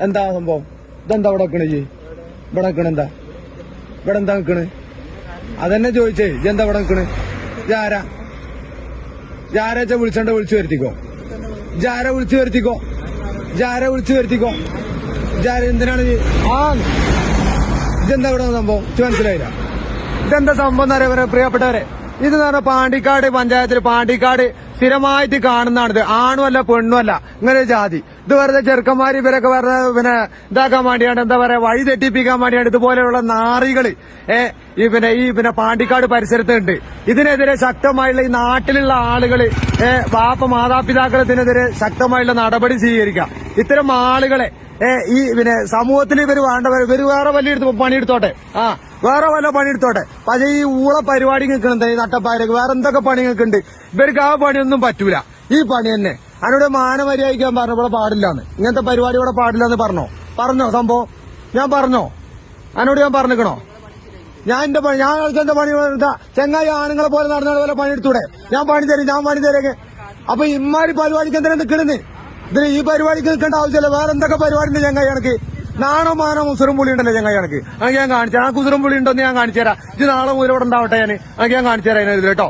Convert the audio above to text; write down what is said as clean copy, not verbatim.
എന്താ സംഭവം? ഇതെന്താ ഇവിടെ നിക്കണേ? ഇവിടെ നിക്കണ എന്താ? ഇവിടെ എന്താ നിക്കണ്? അതെന്നെ ചോദിച്ചേ, ഇതെന്താ ഇവിടെ നിക്കണ്? ഇതാരാ? ഇതാരാച്ച വിളിച്ചണ്ട? വിളിച്ചു വരുത്തിക്കോ. ഇതാരെ വിളിച്ചു വരുത്തിക്കോ? ഇതാരെ വിളിച്ചു വരുത്തിക്കോ? ഇതാര എന്തിനാണ് ഇതെന്താ ഇവിടെ സംഭവം? മനസ്സിലായില്ല. ഇതെന്താ സംഭവം എന്നറിയാ പ്രിയപ്പെട്ടവരെ? ഇത് പറഞ്ഞ പാണ്ടിക്കാട് പഞ്ചായത്തിൽ പാണ്ടിക്കാട് സ്ഥിരമായിട്ട് കാണുന്നതാണിത്. ആണുമല്ല പെണ്ണുമല്ല, ഇങ്ങനെ ജാതി. ഇത് വെറുതെ ചെറുക്കന്മാർ ഇവരൊക്കെ വെറുതെ ഇതാക്കാൻ വേണ്ടിയാണ്, എന്താ പറയാ, വഴി തെറ്റിപ്പിക്കാൻ വേണ്ടിയാണ് ഇതുപോലെയുള്ള നാറികള് ഈ പാണ്ടിക്കാട് പരിസരത്തുണ്ട്. ഇതിനെതിരെ ശക്തമായുള്ള ഈ നാട്ടിലുള്ള ആളുകള് മാതാപിതാക്കൾ ഇതിനെതിരെ ശക്തമായുള്ള നടപടി സ്വീകരിക്കാം. ഇത്തരം ആളുകളെ ഈ സമൂഹത്തിൽ ഇവര് വേണ്ടവർ വേറെ വലിയ പണിയെടുത്തോട്ടെ, വേറെ വല്ല പണിയെടുത്തോട്ടെ. പക്ഷേ ഈ ഊള പരിപാടി നിൽക്കണത് ഈ നട്ടപ്പാരക്ക് വേറെ എന്തൊക്കെ പണി നിൽക്കുന്നുണ്ട്. ഇവർക്ക് ആ പണിയൊന്നും പറ്റൂല. ഈ പണി തന്നെ അതിനോട് മാനമര്യാദിക്കാൻ പറഞ്ഞു ഇവിടെ പാടില്ലാന്ന്, ഇങ്ങനത്തെ പരിപാടി ഇവിടെ പാടില്ലാന്ന് പറഞ്ഞോ സംഭവം? ഞാൻ പറഞ്ഞോ? അതിനോട് ഞാൻ പറഞ്ഞിക്കണോ? ഞാൻ എന്റെ പണി ചെങ്ങായി ആണുങ്ങളെ പോലെ നടന്ന പോലെ പണിയെടുത്തൂടെ? ഞാൻ പണി തരേക്ക്. അപ്പൊ ഇമ്മാരി പരിപാടിക്ക് എന്തിനാ നിൽക്കണെന്ന്? ഇതിന് ഈ പരിപാടിക്ക് നിൽക്കേണ്ട ആവശ്യമില്ല. വേറെ എന്തൊക്കെ പരിപാടി ഉണ്ട് ചെങ്ങായി കണക്ക്? നാണോ മാനോ മുസറും പുളി ഉണ്ടല്ലോ ചെങ്ങായി കണക്ക്. അങ്ങനെ ഞാൻ കാണിച്ചു തരാം. ആ കുസറും പുളി ഉണ്ടോന്ന് ഞാൻ കാണിച്ചു തരാം. ഇത് നാളെ മുതൽ ഇവിടെ ഉണ്ടാവട്ടെ. ഞാൻ കാണിച്ചു തരാം ഇതിൽ കേട്ടോ.